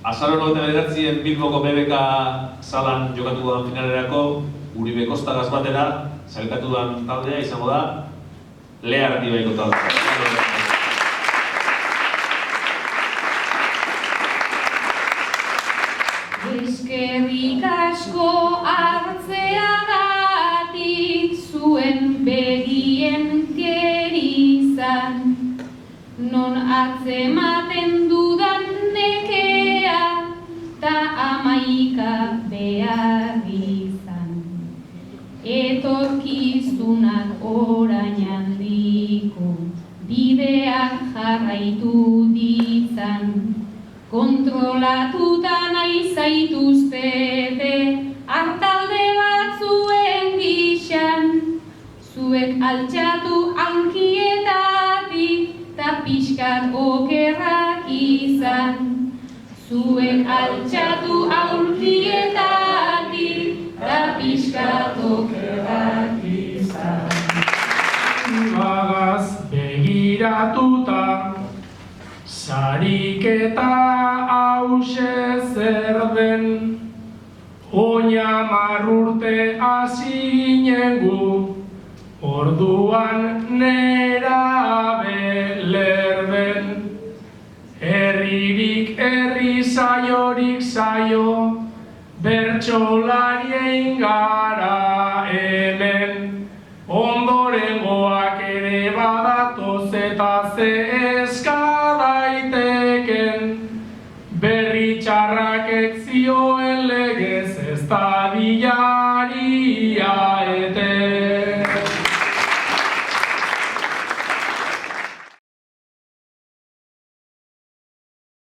Azaroan 29 Bilboko BBK salan jokatu duan finalerako Uribe Kostagaz batera sailkatu duan taldea izango da Lea Artibaiko taldea. Eskerrik asko hartzeagatik zuen begien gerizan, non atzematen dudan nekea ta 11 behar izan. Etorkizunak orain handiko bideak jarraitu ditzan, kontrolatuta nahi zaituztete artalde batzuen gixan, zuek altxatu aulkietatik ta pixkat okerrak izan. Zuek altxatu aulkietatik ta pixkat okerrak izan. Bagaz begiratuta sariketa hause zer den, oina 10 urte hasi gu, orduan nerabe lerben. Herririk herri saiorik saio, bertsolarien gara hemen. Ondorengoak ere badatoz eta ze eska daiteken, berri txarrak ez zioen legez ez da bilaria